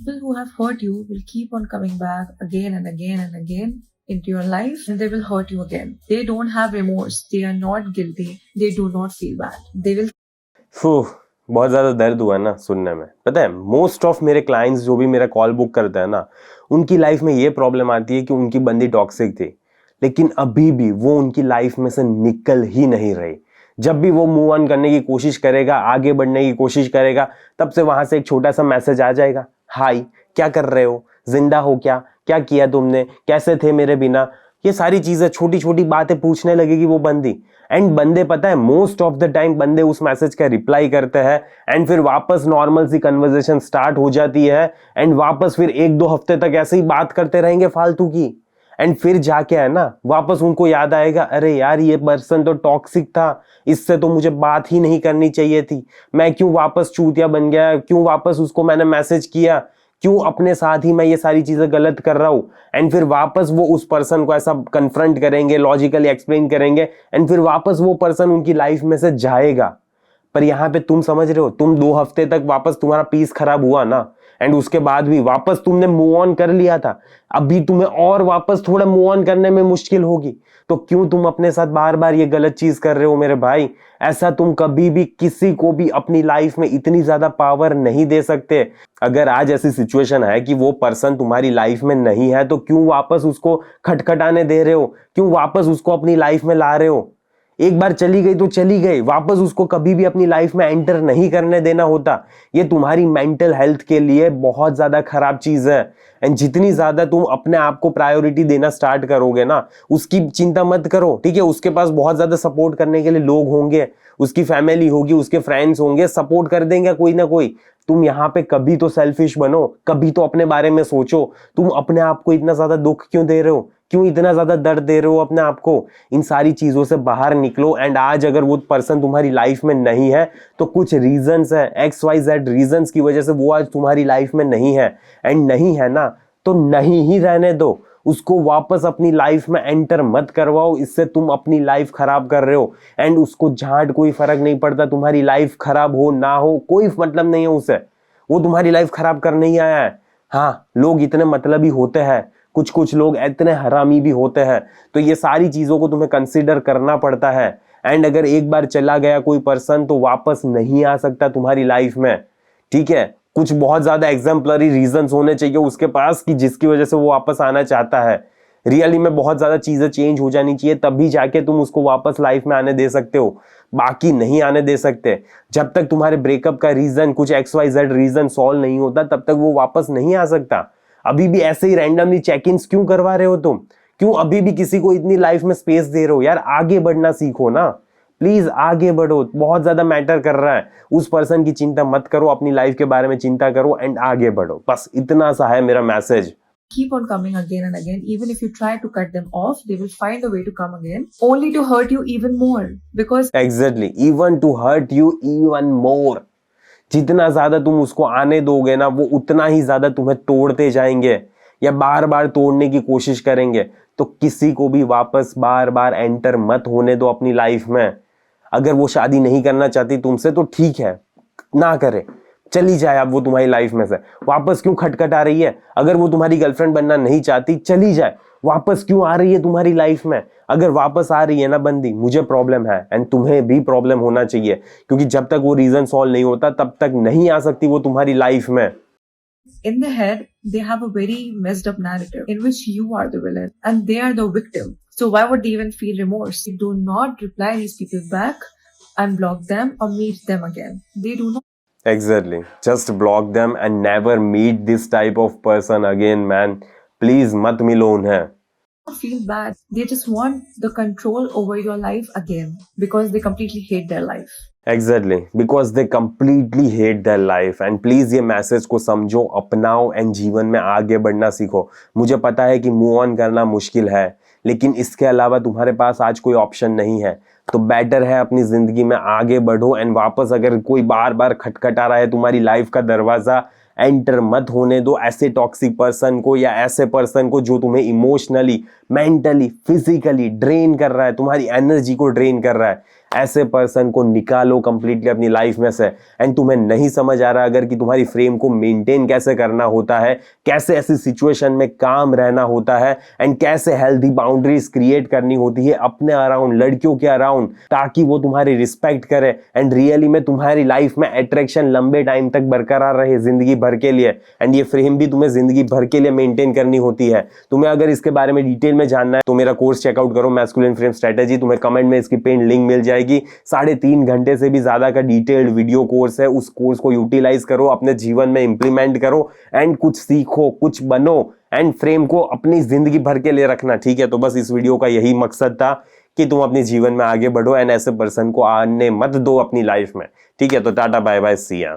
People who have hurt you will keep on coming back again and again and again into your life, and they will hurt you again. They don't have remorse. They are not guilty. They do not feel bad. They will. बहुत ज़्यादा दर्द हुआ ना सुनने में। पता है, most of मेरे क्लाइंट्स जो भी मेरा कॉल बुक करते हैं ना, उनकी लाइफ में ये प्रॉब्लम आती है कि उनकी बंदी टॉक्सिक थी, लेकिन अभी भी वो उनकी लाइफ में से निकल ही नहीं रही। जब भी वो मूव ऑन करने की कोशिश करेगा, आगे बढ़ने की कोशिश करेगा, तब से वहां से एक छोटा सा मैसेज आ जाएगा, हाय क्या कर रहे हो, जिंदा हो क्या, क्या किया तुमने, कैसे थे मेरे बिना। ये सारी चीजें, छोटी छोटी बातें पूछने लगेगी वो बंदी। एंड बंदे, पता है, मोस्ट ऑफ द टाइम बंदे उस मैसेज का रिप्लाई करते हैं, एंड फिर वापस नॉर्मल सी कन्वर्सेशन स्टार्ट हो जाती है, एंड वापस फिर 1-2 हफ्ते तक ऐसे ही बात करते रहेंगे फालतू की। एंड फिर जाके है ना, वापस उनको याद आएगा, अरे यार ये पर्सन तो टॉक्सिक था, इससे तो मुझे बात ही नहीं करनी चाहिए थी, मैं क्यों वापस चूतिया बन गया, क्यों वापस उसको मैंने मैसेज किया, क्यों अपने साथ ही मैं ये सारी चीजें गलत कर रहा हूं। एंड फिर वापस वो उस पर्सन को ऐसा कन्फ्रंट करेंगे, लॉजिकली एक्सप्लेन करेंगे, एंड फिर वापस वो पर्सन उनकी लाइफ में से जाएगा। पर यहाँ पे तुम समझ रहे हो, तुम 2 हफ्ते तक वापस तुम्हारा पीस खराब हुआ ना, एंड उसके बाद भी वापस तुमने मूव ऑन कर लिया था, अभी तुम्हें और वापस थोड़ा मूव ऑन करने में मुश्किल होगी, तो क्यों तुम अपने साथ बार बार ये गलत चीज कर रहे हो मेरे भाई। ऐसा तुम कभी भी किसी को भी अपनी लाइफ में इतनी ज्यादा पावर नहीं दे सकते। अगर आज ऐसी सिचुएशन है कि वो पर्सन तुम्हारी लाइफ में नहीं है, तो क्यों वापस उसको खटखटाने दे रहे हो, क्यों वापस उसको अपनी लाइफ में ला रहे हो। एक बार चली गई तो चली गई, वापस उसको कभी भी अपनी लाइफ में एंटर नहीं करने देना होता। ये तुम्हारी मेंटल हेल्थ के लिए बहुत ज्यादा खराब चीज है। एंड जितनी ज्यादा तुम अपने आप को प्रायोरिटी देना स्टार्ट करोगे ना, उसकी चिंता मत करो, ठीक है। उसके पास बहुत ज्यादा सपोर्ट करने के लिए लोग होंगे, उसकी फैमिली होगी, उसके फ्रेंड्स होंगे, सपोर्ट कर देंगे कोई ना कोई। तुम यहाँ पे कभी तो सेल्फिश बनो, कभी तो अपने बारे में सोचो। तुम अपने आप को इतना ज्यादा दुख क्यों दे रहे हो, क्यों इतना ज्यादा दर्द दे रहे हो अपने आप को। इन सारी चीजों से बाहर निकलो। एंड आज अगर वो पर्सन तुम्हारी लाइफ में नहीं है, तो कुछ रीजंस है, XYZ रीजंस की वजह से वो आज तुम्हारी लाइफ में नहीं है। एंड नहीं है ना, तो नहीं ही रहने दो, उसको वापस अपनी लाइफ में एंटर मत करवाओ। इससे तुम अपनी लाइफ खराब कर रहे हो। एंड उसको झांट कोई फर्क नहीं पड़ता, तुम्हारी लाइफ खराब हो ना हो, कोई मतलब नहीं है उसे। वो तुम्हारी लाइफ खराब करने ही आया है। हाँ, लोग इतने मतलबी होते हैं, कुछ कुछ लोग इतने हरामी भी होते हैं, तो ये सारी चीजों को तुम्हें कंसीडर करना पड़ता है। एंड अगर एक बार चला गया कोई पर्सन, तो वापस नहीं आ सकता तुम्हारी लाइफ में, ठीक है। कुछ बहुत ज्यादा एग्जाम्पलरी रीजंस होने चाहिए उसके पास कि जिसकी वजह से वो वापस आना चाहता है। रियली में बहुत ज्यादा चीजें चेंज हो जानी चाहिए, तभी जाके तुम उसको वापस लाइफ में आने दे सकते हो, बाकी नहीं आने दे सकते। जब तक तुम्हारे ब्रेकअप का रीजन, कुछ XYZ रीजन सॉल्व नहीं होता, तब तक वो वापस नहीं आ सकता। अभी भी ऐसे ही रैंडमली चेक इन्स क्यों करवा रहे हो तुम, क्यों अभी भी किसी को इतनी लाइफ में स्पेस दे रहे हो यार। आगे बढ़ना सीखो ना, प्लीज आगे बढ़ो, बहुत ज्यादा मैटर कर रहा है। उस पर्सन की चिंता मत करो, अपनी लाइफ के बारे में चिंता करो एंड आगे बढ़ो। बस इतना सा है मेरा message. Keep on coming again and again. Even if you try to cut them off, they will find a way to come again, only to hurt you even more. Because Exactly, even to hurt you even more. जितना ज्यादा तुम उसको आने दोगे ना, वो उतना ही ज्यादा तुम्हें तोड़ते जाएंगे या बार बार तोड़ने की कोशिश करेंगे। तो किसी को भी वापस बार बार एंटर मत होने दो अपनी लाइफ में। अगर वो शादी नहीं करना चाहती तुमसे, तो ठीक है, ना करे, चली जाए। अब वो तुम्हारी लाइफ में से वापस क्यों खटखटा रही है। अगर वो तुम्हारी गर्लफ्रेंड बनना नहीं चाहती, चली जाए। वापस क्यों आ रही है तुम्हारी लाइफ में। अगर वापस आ रही है ना बंदी, मुझे प्रॉब्लम है, एंड तुम्हें भी प्रॉब्लम होना चाहिए, क्योंकि जब तक वो रीजन सॉल्व नहीं होता, तब तक नहीं आ सकती वो तुम्हारी लाइफ में। in the head, they have a very messed up narrative in which you are the villain and they are the victim. So why would they even feel remorse? Do not reply these people back, unblock them or meet them again. They do not Exactly. Just block them and never meet this type of person again, man. Please, mat milo unhe. feel bad. They just want the control over your life again because they completely hate their life. Exactly. Because they completely hate their life. And please ये message को समझो, अपनाओ and जीवन में आगे बढ़ना सीखो। मुझे पता है कि मूव ऑन करना मुश्किल है, लेकिन इसके अलावा तुम्हारे पास आज कोई ऑप्शन नहीं है। तो बेटर है अपनी जिंदगी में आगे बढ़ो एंड वापस अगर कोई बार बार खटखटा रहा है तुम्हारी लाइफ का दरवाजा, एंटर मत होने दो ऐसे टॉक्सिक पर्सन को या ऐसे पर्सन को जो तुम्हें इमोशनली, मेंटली, फिजिकली ड्रेन कर रहा है, तुम्हारी एनर्जी को ड्रेन कर रहा है। ऐसे पर्सन को निकालो कंप्लीटली अपनी लाइफ में से। एंड तुम्हें नहीं समझ आ रहा अगर कि तुम्हारी फ्रेम को मेंटेन कैसे करना होता है, कैसे ऐसी सिचुएशन में काम रहना होता है, एंड कैसे हेल्दी बाउंड्रीज क्रिएट करनी होती है अपने अराउंड, लड़कियों के अराउंड, ताकि वो तुम्हारी रिस्पेक्ट करे एंड रियली में तुम्हारी लाइफ में अट्रैक्शन लंबे टाइम तक बरकरार रहे जिंदगी भर के लिए। एंड ये फ्रेम भी तुम्हें जिंदगी भर के लिए मेंटेन करनी होती है। तुम्हें अगर इसके बारे में डिटेल में जानना है तो मेरा कोर्स चेकआउट करो, मैस्कुलिन फ्रेम स्ट्रेटेजी। तुम्हें कमेंट में इसकी पेड लिंक मिल जाएगी। 3.5 घंटे से भी ज्यादा का डिटेल्ड वीडियो कोर्स है। उस कोर्स को यूटिलाइज करो, अपने जीवन में इंप्लीमेंट करो एंड कुछ सीखो, कुछ बनो एंड फ्रेम को अपनी जिंदगी भर के लिए रखना। ठीक है, तो बस इस वीडियो का यही मकसद था कि तुम अपने जीवन में आगे बढ़ो एंड ऐसे पर्सन को आने मत दो अपनी लाइफ में। ठीक है, तो टाटा बाय बाय, सी या।